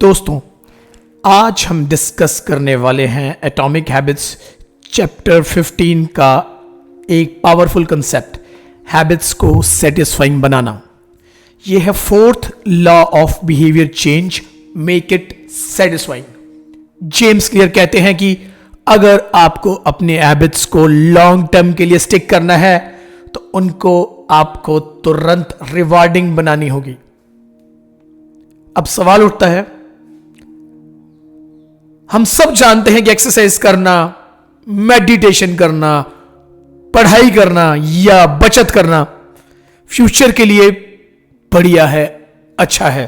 दोस्तों, आज हम डिस्कस करने वाले हैं एटॉमिक हैबिट्स चैप्टर 15 का एक पावरफुल कंसेप्ट, हैबिट्स को सेटिस्फाइंग बनाना। यह है fourth law of behaviour change, make it satisfying. James clear कहते हैं कि अगर आपको अपने हैबिट्स को लॉन्ग टर्म के लिए स्टिक करना है तो उनको आपको तुरंत रिवार्डिंग बनानी होगी। अब सवाल उठता है, हम सब जानते हैं कि एक्सरसाइज करना, मेडिटेशन करना, पढ़ाई करना या बचत करना फ्यूचर के लिए बढ़िया है, अच्छा है,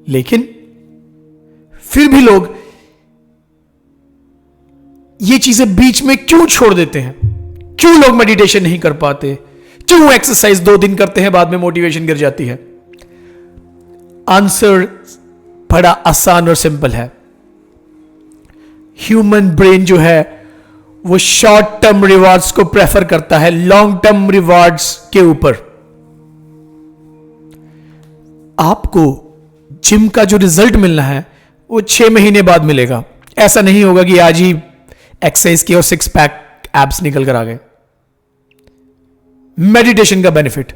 लेकिन फिर भी लोग ये चीजें बीच में क्यों छोड़ देते हैं? क्यों लोग मेडिटेशन नहीं कर पाते? क्यों एक्सरसाइज 2 दिन करते हैं, बाद में मोटिवेशन गिर जाती है? आंसर बड़ा आसान और सिंपल है। ह्यूमन ब्रेन जो है वो शॉर्ट टर्म रिवार्ड्स को प्रेफर करता है लॉन्ग टर्म रिवार्ड्स के ऊपर। आपको जिम का जो रिजल्ट मिलना है वो 6 महीने बाद मिलेगा। ऐसा नहीं होगा कि आज ही एक्सरसाइज की और 6 पैक एब्स निकल कर आ गए। मेडिटेशन का बेनिफिट,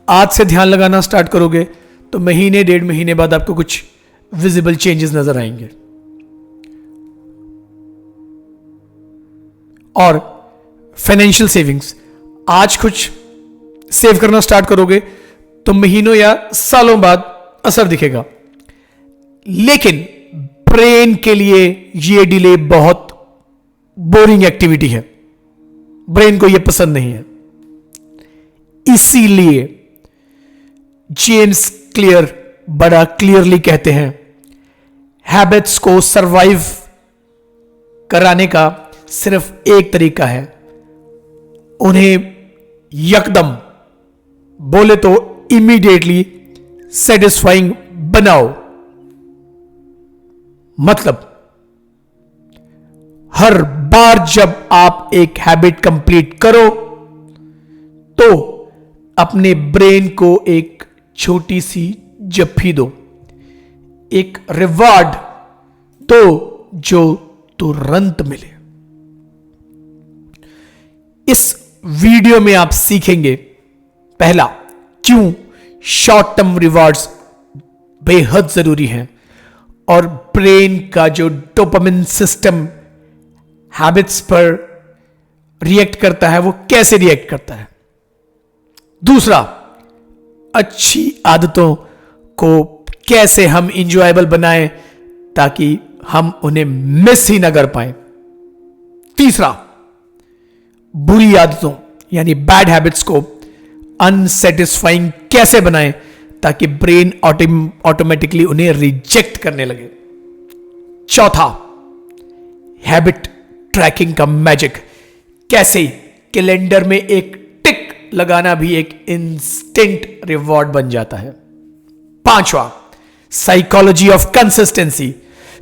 आज से ध्यान लगाना स्टार्ट करोगे तो महीने 1.5 महीने बाद आपको कुछ विजिबल चेंजेस नजर आएंगे। और फाइनेंशियल सेविंग्स, आज कुछ सेव करना स्टार्ट करोगे तो महीनों या सालों बाद असर दिखेगा। लेकिन ब्रेन के लिए यह डिले बहुत बोरिंग एक्टिविटी है, ब्रेन को यह पसंद नहीं है। इसीलिए जेम्स क्लियर बड़ा क्लियरली कहते हैं, हैबिट्स को सरवाइव कराने का सिर्फ एक तरीका है, उन्हें यकदम बोले तो इमीडिएटली सेटिस्फाइंग बनाओ। मतलब हर बार जब आप एक हैबिट कंप्लीट करो तो अपने ब्रेन को एक छोटी सी जप्फी दो, एक रिवार्ड दो जो तुरंत मिले। इस वीडियो में आप सीखेंगे, पहला, क्यों शॉर्ट टर्म रिवार्ड्स बेहद जरूरी हैं और ब्रेन का जो डोपामिन सिस्टम हैबिट्स पर रिएक्ट करता है वो कैसे रिएक्ट करता है। दूसरा, अच्छी आदतों को कैसे हम इंजॉयबल बनाएं ताकि हम उन्हें मिस ही ना कर पाए। तीसरा, बुरी आदतों यानी बैड हैबिट्स को अनसेटिस्फाइंग कैसे बनाएं ताकि ब्रेन ऑटोमेटिकली उन्हें रिजेक्ट करने लगे। चौथा, हैबिट ट्रैकिंग का मैजिक, कैसे कैलेंडर में एक टिक लगाना भी एक इंस्टेंट रिवॉर्ड बन जाता है। पांचवा, साइकोलॉजी ऑफ कंसिस्टेंसी,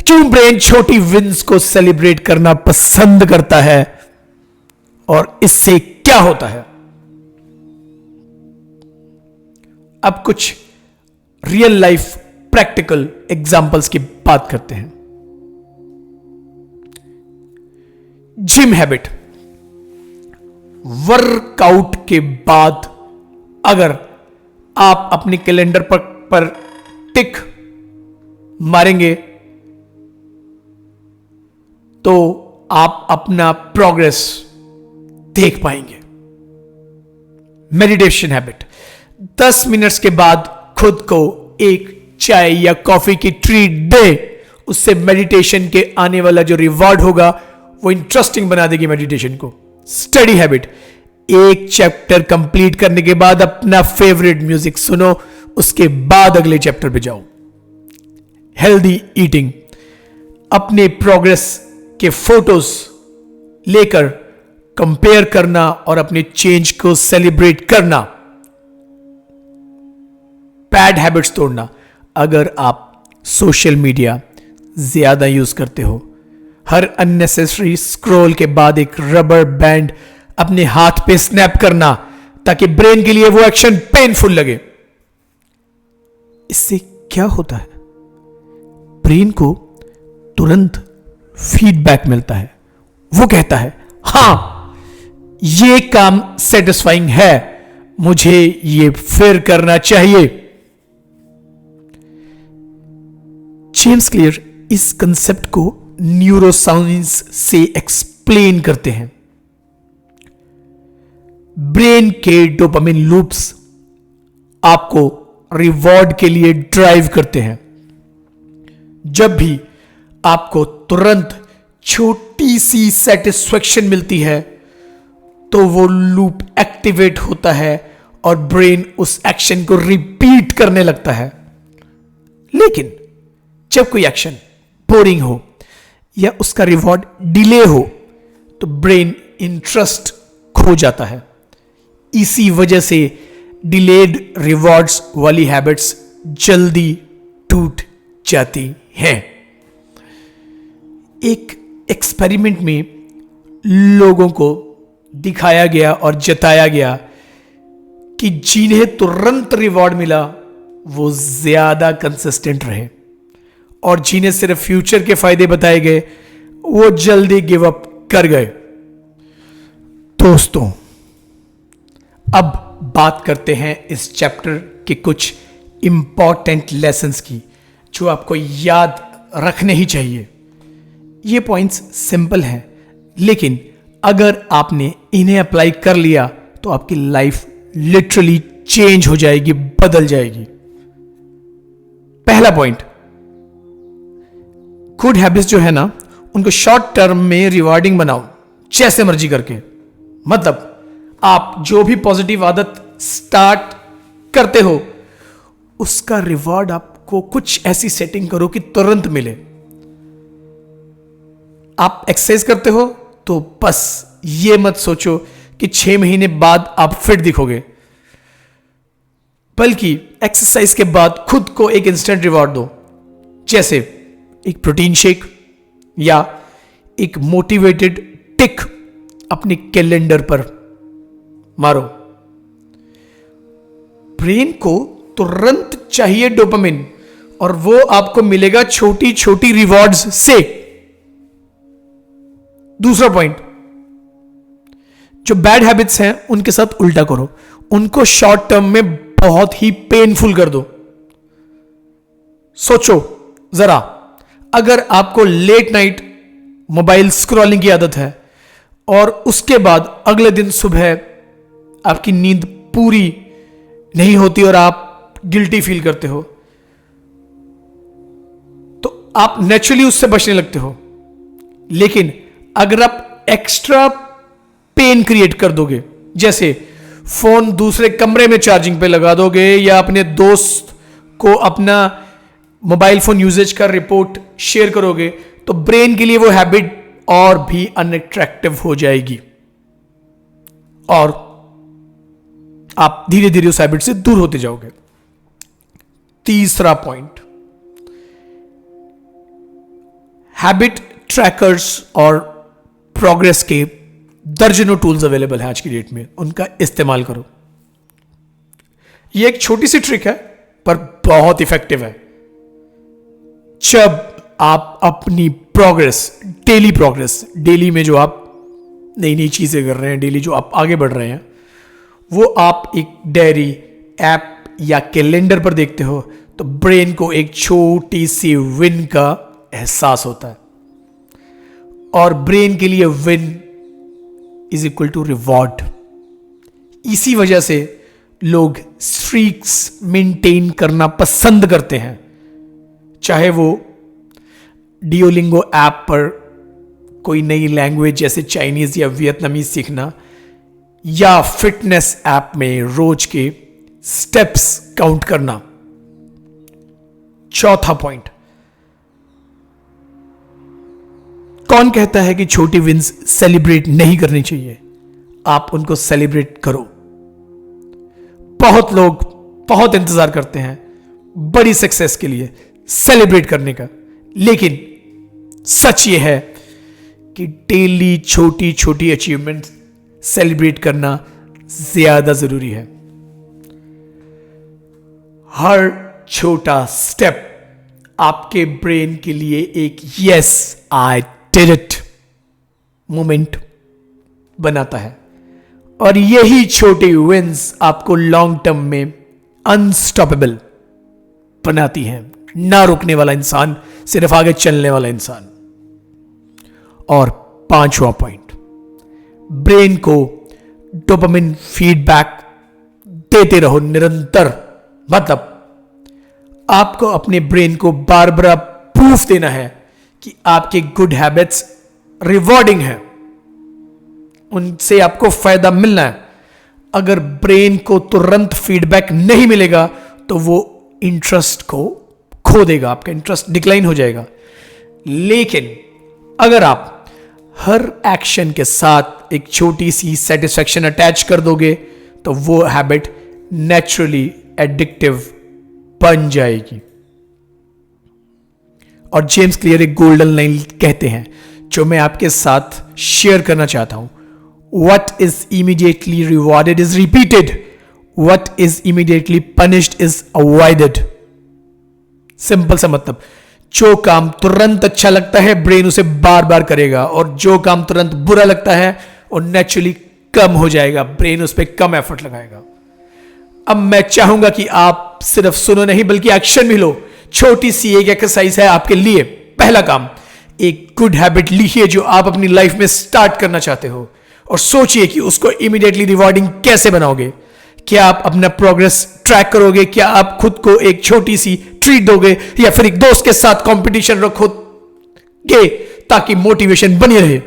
क्यों ब्रेन छोटी विन्स को सेलिब्रेट करना पसंद करता है और इससे क्या होता है। अब कुछ रियल लाइफ प्रैक्टिकल एग्जांपल्स की बात करते हैं। जिम हैबिट, वर्कआउट के बाद अगर आप अपने कैलेंडर पर टिक मारेंगे तो आप अपना प्रोग्रेस देख पाएंगे। मेडिटेशन हैबिट, 10 मिनट्स के बाद खुद को एक चाय या कॉफी की ट्रीट दे, उससे मेडिटेशन के आने वाला जो रिवॉर्ड होगा वो इंटरेस्टिंग बना देगी मेडिटेशन को। स्टडी हैबिट, एक चैप्टर कंप्लीट करने के बाद अपना फेवरेट म्यूजिक सुनो, उसके बाद अगले चैप्टर पे जाओ। हेल्दी ईटिंग, अपने प्रोग्रेस के फोटोज लेकर कंपेयर करना और अपने चेंज को सेलिब्रेट करना। बैड हैबिट्स तोड़ना, अगर आप सोशल मीडिया ज्यादा यूज करते हो, हर अननेसेसरी स्क्रॉल के बाद एक रबर बैंड अपने हाथ पे स्नैप करना ताकि ब्रेन के लिए वो एक्शन पेनफुल लगे। इससे क्या होता है? ब्रेन को तुरंत फीडबैक मिलता है। वो कहता है हां, ये काम सेटिस्फाइंग है, मुझे ये फिर करना चाहिए। जेम्स क्लियर इस कंसेप्ट को न्यूरोसाइंस से एक्सप्लेन करते हैं। ब्रेन के डोपामिन लूप्स आपको रिवॉर्ड के लिए ड्राइव करते हैं। जब भी आपको तुरंत छोटी सी सेटिस्फैक्शन मिलती है तो वो लूप एक्टिवेट होता है और ब्रेन उस एक्शन को रिपीट करने लगता है। लेकिन जब कोई एक्शन बोरिंग हो या उसका रिवॉर्ड डिले हो तो ब्रेन इंटरेस्ट खो जाता है। इसी वजह से डिलेड रिवॉर्ड्स वाली हैबिट्स जल्दी टूट जाती हैं। एक एक्सपेरिमेंट में लोगों को दिखाया गया और जताया गया कि जिन्हें तुरंत रिवॉर्ड मिला वो ज्यादा कंसिस्टेंट रहे और जिन्हें सिर्फ फ्यूचर के फायदे बताए गए वो जल्दी गिव अप कर गए। दोस्तों, अब बात करते हैं इस चैप्टर के कुछ इंपॉर्टेंट लेसन्स की जो आपको याद रखने ही चाहिए। ये पॉइंट्स सिंपल हैं, लेकिन अगर आपने इन्हें अप्लाई कर लिया तो आपकी लाइफ लिटरली चेंज हो जाएगी, बदल जाएगी। पहला पॉइंट, गुड हैबिट्स जो है ना उनको शॉर्ट टर्म में रिवार्डिंग बनाओ, जैसे मर्जी करके। मतलब आप जो भी पॉजिटिव आदत स्टार्ट करते हो उसका रिवॉर्ड आपको कुछ ऐसी सेटिंग करो कि तुरंत मिले। आप एक्सरसाइज करते हो तो बस ये मत सोचो कि 6 महीने बाद आप फिट दिखोगे, बल्कि एक्सरसाइज के बाद खुद को एक इंस्टेंट रिवॉर्ड दो, जैसे एक प्रोटीन शेक या एक मोटिवेटेड टिक अपने कैलेंडर पर मारो। ब्रेन को तुरंत चाहिए डोपामिन और वो आपको मिलेगा छोटी छोटी रिवॉर्ड्स से। दूसरा पॉइंट, जो बैड हैबिट्स हैं उनके साथ उल्टा करो, उनको शॉर्ट टर्म में बहुत ही पेनफुल कर दो। सोचो जरा, अगर आपको लेट नाइट मोबाइल स्क्रॉलिंग की आदत है और उसके बाद अगले दिन सुबह आपकी नींद पूरी नहीं होती और आप गिल्टी फील करते हो, तो आप नेचुरली उससे बचने लगते हो। लेकिन अगर आप एक्स्ट्रा पेन क्रिएट कर दोगे, जैसे फोन दूसरे कमरे में चार्जिंग पे लगा दोगे या अपने दोस्त को अपना मोबाइल फोन यूजेज का रिपोर्ट शेयर करोगे, तो ब्रेन के लिए वो हैबिट और भी अनअट्रैक्टिव हो जाएगी और आप धीरे धीरे उस हैबिट से दूर होते जाओगे। तीसरा पॉइंट, हैबिट ट्रैकर्स और प्रोग्रेस के दर्जनों टूल्स अवेलेबल हैं आज की डेट में, उनका इस्तेमाल करो। यह एक छोटी सी ट्रिक है पर बहुत इफेक्टिव है। जब आप अपनी प्रोग्रेस, डेली में जो आप नई नई चीजें कर रहे हैं, डेली जो आप आगे बढ़ रहे हैं, वो आप एक डायरी, ऐप या कैलेंडर पर देखते हो तो ब्रेन को एक छोटी सी विन का एहसास होता है और ब्रेन के लिए win is equal to reward. इसी वजह से लोग स्ट्रीक्स मेंटेन करना पसंद करते हैं, चाहे वो डियोलिंगो ऐप पर कोई नई लैंग्वेज जैसे चाइनीज या वियतनामी सीखना या फिटनेस ऐप में रोज के स्टेप्स काउंट करना। चौथा पॉइंट, कौन कहता है कि छोटी विन्स सेलिब्रेट नहीं करनी चाहिए? आप उनको सेलिब्रेट करो। बहुत लोग बहुत इंतजार करते हैं बड़ी सक्सेस के लिए, सेलिब्रेट करने का, लेकिन सच यह है कि डेली छोटी छोटी अचीवमेंट सेलिब्रेट करना ज्यादा जरूरी है। हर छोटा स्टेप आपके ब्रेन के लिए एक yes I did it moment बनाता है। और यही छोटी विंस आपको लॉन्ग टर्म में अनस्टॉपेबल बनाती हैं, ना रुकने वाला इंसान, सिर्फ आगे चलने वाला इंसान। और 5वां पॉइंट, ब्रेन को डोपामिन फीडबैक देते रहो निरंतर। मतलब आपको अपने ब्रेन को बार बार प्रूफ देना है कि आपके गुड हैबिट्स रिवॉर्डिंग है, उनसे आपको फायदा मिलना है। अगर ब्रेन को तुरंत फीडबैक नहीं मिलेगा तो वो इंटरेस्ट को खो देगा, आपका इंटरेस्ट डिक्लाइन हो जाएगा। लेकिन अगर आप हर एक्शन के साथ एक छोटी सी सेटिस्फैक्शन अटैच कर दोगे तो वो हैबिट नेचुरली एडिक्टिव बन जाएगी। और जेम्स क्लियर एक गोल्डन लाइन कहते हैं जो मैं आपके साथ शेयर करना चाहता हूं, What is immediately rewarded is repeated. What is immediately punished is avoided. Simple सा मतलब, जो काम तुरंत अच्छा लगता है ब्रेन उसे बार बार करेगा, और जो काम तुरंत बुरा लगता है वो नेचुरली कम हो जाएगा, ब्रेन उस पर कम एफर्ट लगाएगा। अब मैं चाहूंगा कि आप सिर्फ सुनो नहीं बल्कि एक्शन भी लो। छोटी सी एक एक्सरसाइज है आपके लिए। पहला काम, एक गुड हैबिट लिखिए जो आप अपनी लाइफ में स्टार्ट करना चाहते हो, और सोचिए कि उसको इमीडिएटली रिवॉर्डिंग कैसे बनाओगे। क्या आप अपना प्रोग्रेस ट्रैक करोगे? क्या आप खुद को एक छोटी सी ट्रीट दोगे, या फिर एक दोस्त के साथ कंपटीशन रखोगे ताकि मोटिवेशन बनी रहे?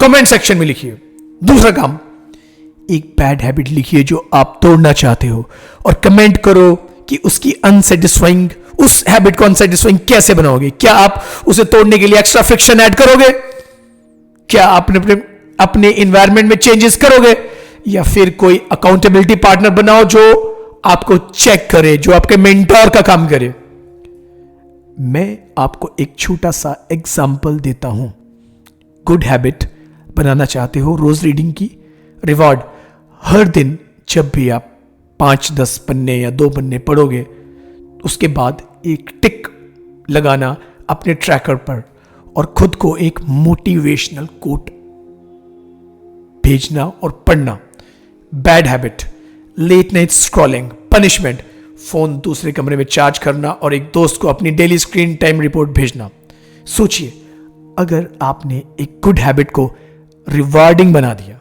कमेंट सेक्शन में लिखिए। दूसरा काम, एक बैड हैबिट लिखिए जो आप तोड़ना चाहते हो, और कमेंट करो कि उसकी अनसेटिस्फाइंग, उस हैबिट को अनसेटिस्फाइंग कैसे बनाओगे। क्या आप उसे तोड़ने के लिए एक्स्ट्रा फ्रिक्शन ऐड करोगे? क्या आप अपने इन्वायरमेंट में चेंजेस करोगे, या फिर कोई अकाउंटेबिलिटी पार्टनर बनाओ जो आपको चेक करे, जो आपके मेंटोर का काम करे। मैं आपको एक छोटा सा एग्जांपल देता हूं। गुड हैबिट बनाना चाहते हो रोज रीडिंग की, रिवॉर्ड हर दिन जब भी आप 5-10 पन्ने या 2 पन्ने पढ़ोगे, उसके बाद एक टिक लगाना अपने ट्रैकर पर, और खुद को एक मोटिवेशनल कोट भेजना और पढ़ना। Bad habit, late night scrolling, punishment, phone दूसरे कमरे में चार्ज करना और एक दोस्त को अपनी डेली स्क्रीन टाइम रिपोर्ट भेजना। सोचिए, अगर आपने एक गुड हैबिट को रिवार्डिंग बना दिया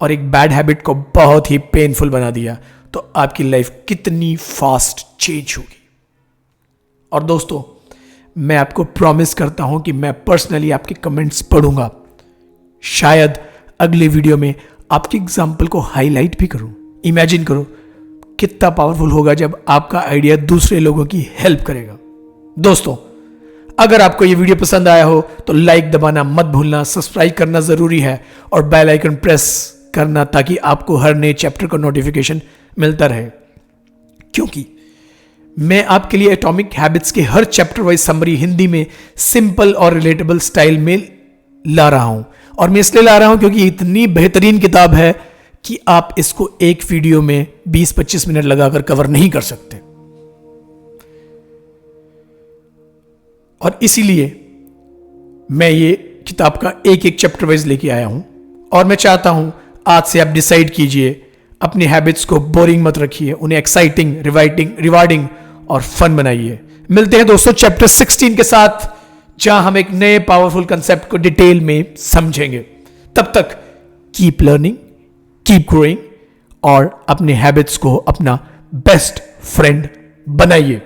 और एक बैड हैबिट को बहुत ही पेनफुल बना दिया, तो आपकी लाइफ कितनी फास्ट चेंज होगी। और दोस्तों, मैं आपको प्रॉमिस करता हूं कि मैं पर्सनली आपके कमेंट्स पढ़ूंगा। शायद अगले वीडियो में आपके एग्जाम्पल को हाईलाइट भी करूं। इमेजिन करो कितना पावरफुल होगा जब आपका आइडिया दूसरे लोगों की हेल्प करेगा। दोस्तों, अगर आपको यह वीडियो पसंद आया हो तो लाइक दबाना मत भूलना, सब्सक्राइब करना जरूरी है, और बेल आइकन प्रेस करना ताकि आपको हर नए चैप्टर का नोटिफिकेशन मिलता रहे। क्योंकि मैं आपके लिए एटॉमिक हैबिट्स के हर चैप्टर वाइज समरी हिंदी में सिंपल और रिलेटेबल स्टाइल में ला रहा हूं। और मैं इसलिए ला रहा हूं क्योंकि इतनी बेहतरीन किताब है कि आप इसको एक वीडियो में 20-25 मिनट लगाकर कवर नहीं कर सकते। और इसीलिए मैं ये किताब का एक एक चैप्टर वाइज लेके आया हूं। और मैं चाहता हूं आज से आप डिसाइड कीजिए, अपनी हैबिट्स को बोरिंग मत रखिए, उन्हें एक्साइटिंग, रिवार्डिंग और फन बनाइए। मिलते हैं दोस्तों चैप्टर 16 के साथ, जहां हम एक नए पावरफुल कंसेप्ट को डिटेल में समझेंगे। तब तक कीप लर्निंग, कीप ग्रोइंग, और अपने हैबिट्स को अपना बेस्ट फ्रेंड बनाइए।